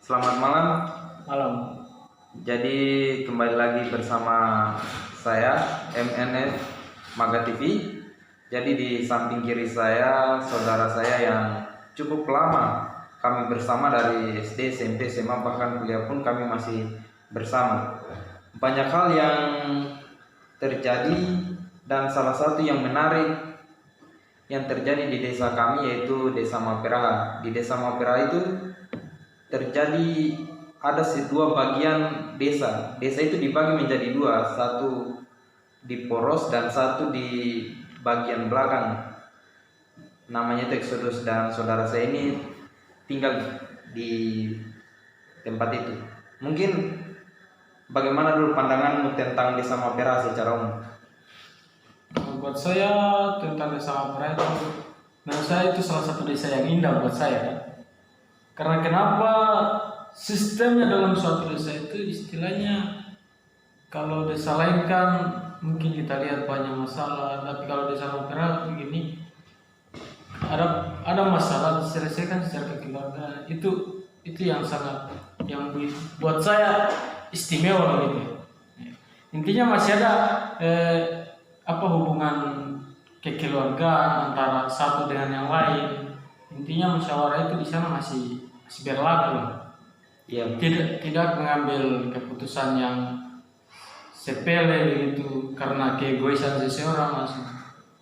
Selamat malam. Malam. Jadi kembali lagi bersama saya MNF Maga TV. Jadi di samping kiri saya saudara saya yang cukup lama kami bersama dari SD, SMP, SMA, bahkan kuliah pun kami masih bersama. Banyak hal yang terjadi dan salah satu yang menarik yang terjadi di desa kami yaitu Desa Maperaha. Di Desa Maperaha itu terjadi ada dua bagian desa. Desa itu dibagi menjadi dua, satu di poros dan satu di bagian belakang. Namanya itu Exodus dan saudara saya ini tinggal di tempat itu. Mungkin bagaimana dulu pandanganmu tentang Desa Maperaha secara umum? Buat saya tentang Desa Maperaha itu, menurut saya itu salah satu desa yang indah buat saya. Karena kenapa? Sistemnya dalam suatu desa itu istilahnya, kalau desa lain kan mungkin kita lihat banyak masalah, tapi kalau Desa Maperaha begini ada masalah diselesaikan secara kekeluargaan. Itu yang sangat yang buat saya istimewa gitu. Intinya masih ada hubungan kekeluargaan antara satu dengan yang lain. Intinya musyawarah itu di sana masih berlaku. Ya, Tidak mengambil keputusan yang sepele begitu karena keegoisan seseorang langsung,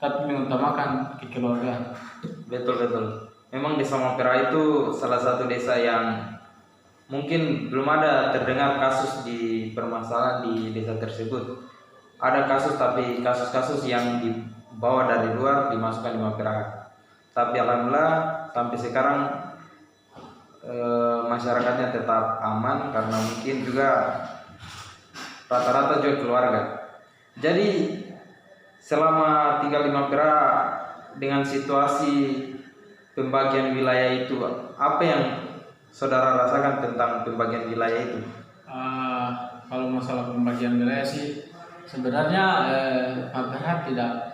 tapi mengutamakan kekeluargaan. betul. Memang Desa Maperaha itu salah satu desa yang mungkin belum ada terdengar kasus di permasalahan di desa tersebut. Ada kasus, tapi kasus-kasus yang dibawa dari luar dimasukkan di Maperaha. Tapi alhamdulillah sampai sekarang masyarakatnya tetap aman karena mungkin juga rata-rata juga keluarga. Jadi selama tinggal di Maperaha dengan situasi pembagian wilayah itu, apa yang saudara rasakan tentang pembagian wilayah itu? Kalau masalah pembagian wilayah sih sebenarnya Maperaha tidak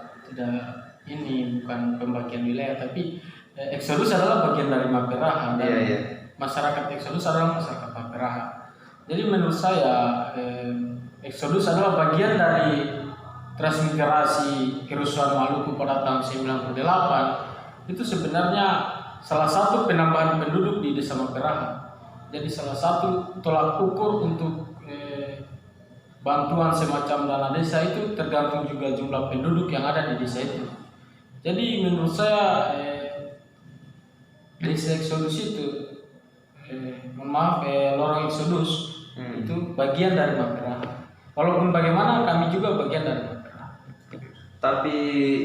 ini bukan pembagian wilayah, tapi Exodus adalah bagian dari Maperaha dan masyarakat Exodus adalah masyarakat Maperaha. Jadi menurut saya Exodus adalah bagian dari transmigrasi kerusuhan Maluku pada tahun 98. Itu sebenarnya salah satu penambahan penduduk di Desa Maperaha. Jadi salah satu tolak ukur untuk bantuan semacam dana desa itu tergantung juga jumlah penduduk yang ada di desa itu. Jadi menurut saya Desa Exodus itu lorong Exodus itu bagian dari Maperaha. Walaupun bagaimana kami juga bagian dari Maperaha. Tapi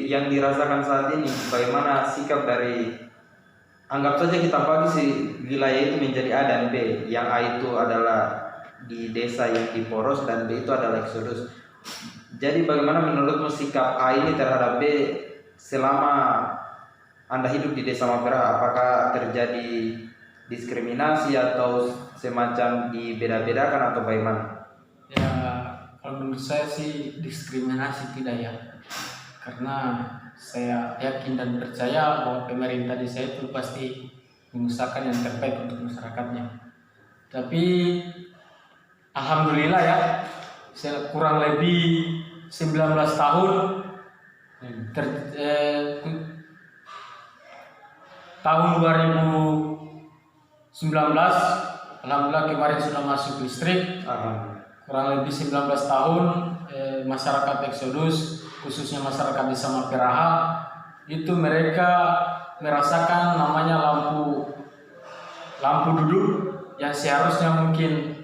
yang dirasakan saat ini bagaimana sikap dari, anggap saja kita bagi si wilayah itu menjadi A dan B. Yang A itu adalah di desa yang di poros dan B itu adalah Exodus. Jadi bagaimana menurutmu sikap A ini terhadap B selama Anda hidup di Desa Maperaha? Apakah terjadi diskriminasi atau semacam dibeda-bedakan atau bagaimana? Ya, kalau menurut saya sih diskriminasi tidak ya. Karena saya yakin dan percaya bahwa pemerintah desa itu pasti mengusahakan yang terbaik untuk masyarakatnya. Tapi alhamdulillah ya, saya kurang lebih 19 tahun tahun 2019 alhamdulillah kemarin sudah masuk listrik. Kurang lebih 19 tahun masyarakat Exodus, khususnya masyarakat Desa Maperaha, itu mereka merasakan namanya lampu duduk yang seharusnya mungkin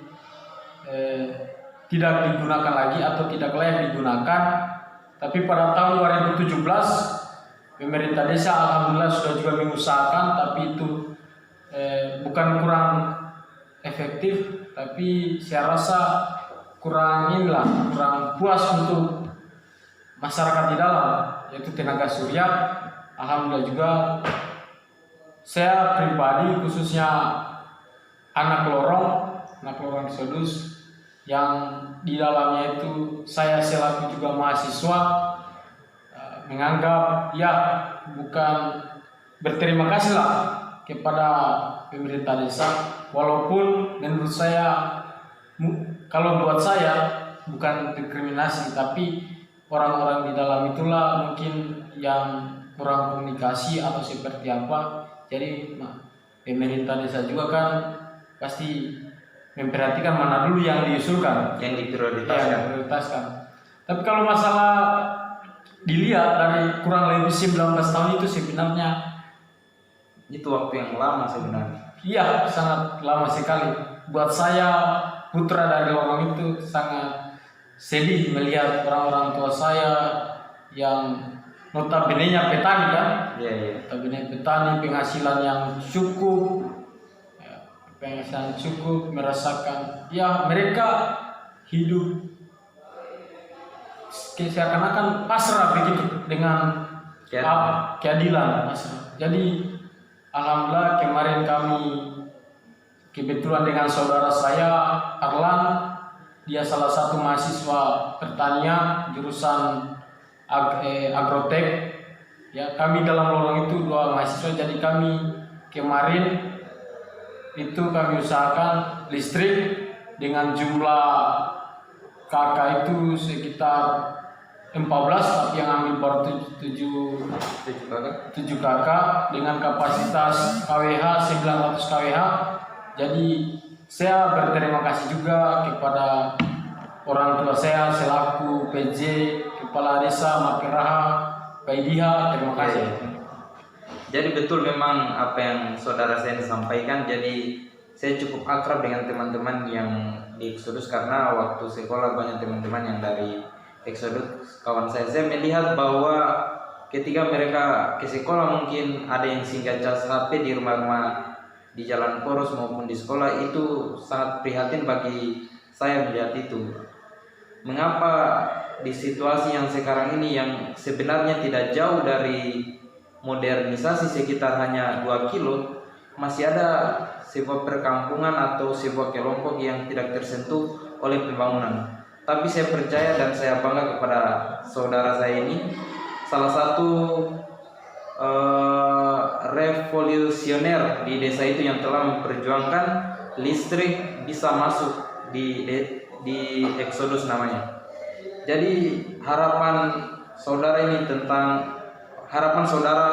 tidak digunakan lagi atau tidak layak digunakan. Tapi pada tahun 2017 pemerintah desa alhamdulillah sudah juga mengusahakan, tapi itu bukan kurang efektif, tapi saya rasa kurang puas untuk masyarakat di dalam, yaitu tenaga surya. Alhamdulillah juga saya pribadi khususnya anak lorong Exodus yang di dalamnya itu saya selaku juga mahasiswa menganggap ya bukan berterima kasih lah kepada pemerintah desa, walaupun menurut saya kalau buat saya bukan diskriminasi, tapi orang-orang di dalam itulah mungkin yang kurang komunikasi atau seperti apa. Jadi pemerintah desa juga kan pasti memperhatikan mana dulu yang diusulkan, yang yang diprioritaskan. Tapi kalau masalah dilihat dari kurang lebih 19 tahun itu sebenarnya itu waktu yang lama sebenarnya. iya, sangat lama sekali. Buat saya putra dari orang itu sangat sedih melihat orang-orang tua saya yang notabene-nya petani kan. Iya. Notabene petani, penghasilan yang cukup, penghasilan cukup, merasakan ya mereka hidup seakan-akan pasrah begitu dengan keadilan pasrah. Jadi alhamdulillah kemarin kami kebetulan dengan saudara saya Arlan, dia salah satu mahasiswa pertanian jurusan agrotek. Ya, kami dalam lorong itu 2 mahasiswa, jadi kami kemarin itu kami usahakan listrik dengan jumlah kakak itu sekitar 14, tapi yang ambil baru 7 kakak dengan kapasitas KWH 900 KWH. Jadi saya berterima kasih juga kepada orang tua saya selaku PJ, Kepala Desa Mapiraha, Pak Idiha, terima kasih. Jadi betul memang apa yang saudara saya sampaikan. Jadi saya cukup akrab dengan teman-teman yang di Exodus karena waktu sekolah banyak teman-teman yang dari Exodus kawan saya melihat bahwa ketika mereka ke sekolah mungkin ada yang singgah cas HP di rumah-rumah di jalan poros maupun di sekolah. Itu sangat prihatin bagi saya melihat itu. Mengapa di situasi yang sekarang ini yang sebenarnya tidak jauh dari modernisasi sekitar hanya 2 kilo masih ada sebuah perkampungan atau sebuah kelompok yang tidak tersentuh oleh pembangunan. Tapi saya percaya dan saya bangga kepada saudara saya ini, salah satu revolusioner di desa itu yang telah memperjuangkan listrik bisa masuk di Exodus namanya. Jadi harapan saudara ini tentang harapan saudara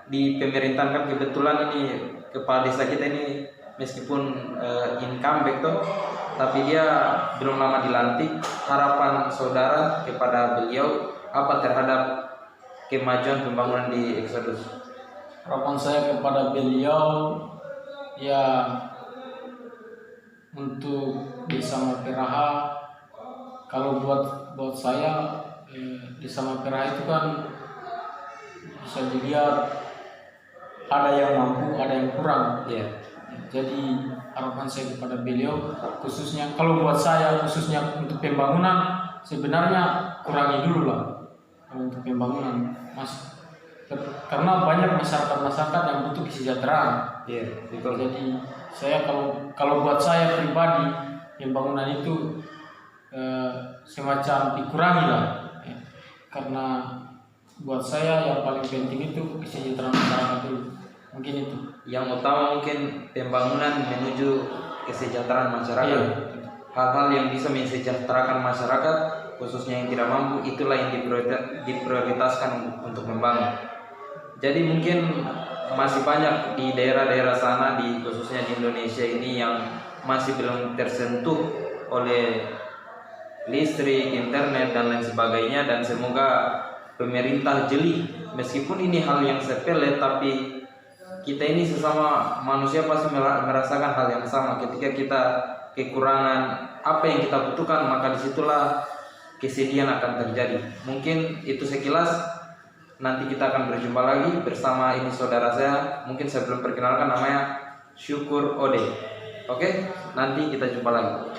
di pemerintahan, kan kebetulan ini kepala desa kita ini meskipun incumbent tuh, tapi dia belum lama dilantik. Harapan saudara kepada beliau apa terhadap kemajuan pembangunan di Exodus? Harapan saya kepada beliau ya untuk Desa Mapiraha, kalau buat saya Desa Mapiraha itu kan bisa dilihat ada yang mampu, ada yang kurang. Iya. Jadi harapan saya kepada beliau khususnya, kalau buat saya khususnya untuk pembangunan, sebenarnya kurangi dulu lah untuk pembangunan, Mas. Karena banyak masyarakat yang butuh kesejahteraan. Iya, betul. Jadi saya kalau buat saya pribadi pembangunan itu semacam dikurangi lah, ya. Karena buat saya yang paling penting itu kesejahteraan masyarakat dulu. Mungkin itu yang utama, mungkin pembangunan menuju kesejahteraan masyarakat. Iya. Hal-hal yang bisa mensejahterakan masyarakat khususnya yang tidak mampu, itulah yang diprioritaskan untuk membangun. Jadi mungkin masih banyak di daerah-daerah sana, khususnya di Indonesia ini, yang masih belum tersentuh oleh listrik, internet dan lain sebagainya. Dan semoga pemerintah jeli, meskipun ini hal yang sepele, tapi kita ini sesama manusia pasti merasakan hal yang sama. Ketika kita kekurangan apa yang kita butuhkan, maka disitulah kesedihan akan terjadi. Mungkin itu sekilas. Nanti kita akan berjumpa lagi bersama ini saudara saya. Mungkin saya belum perkenalkan, namanya Syukur Ode. Oke, nanti kita jumpa lagi.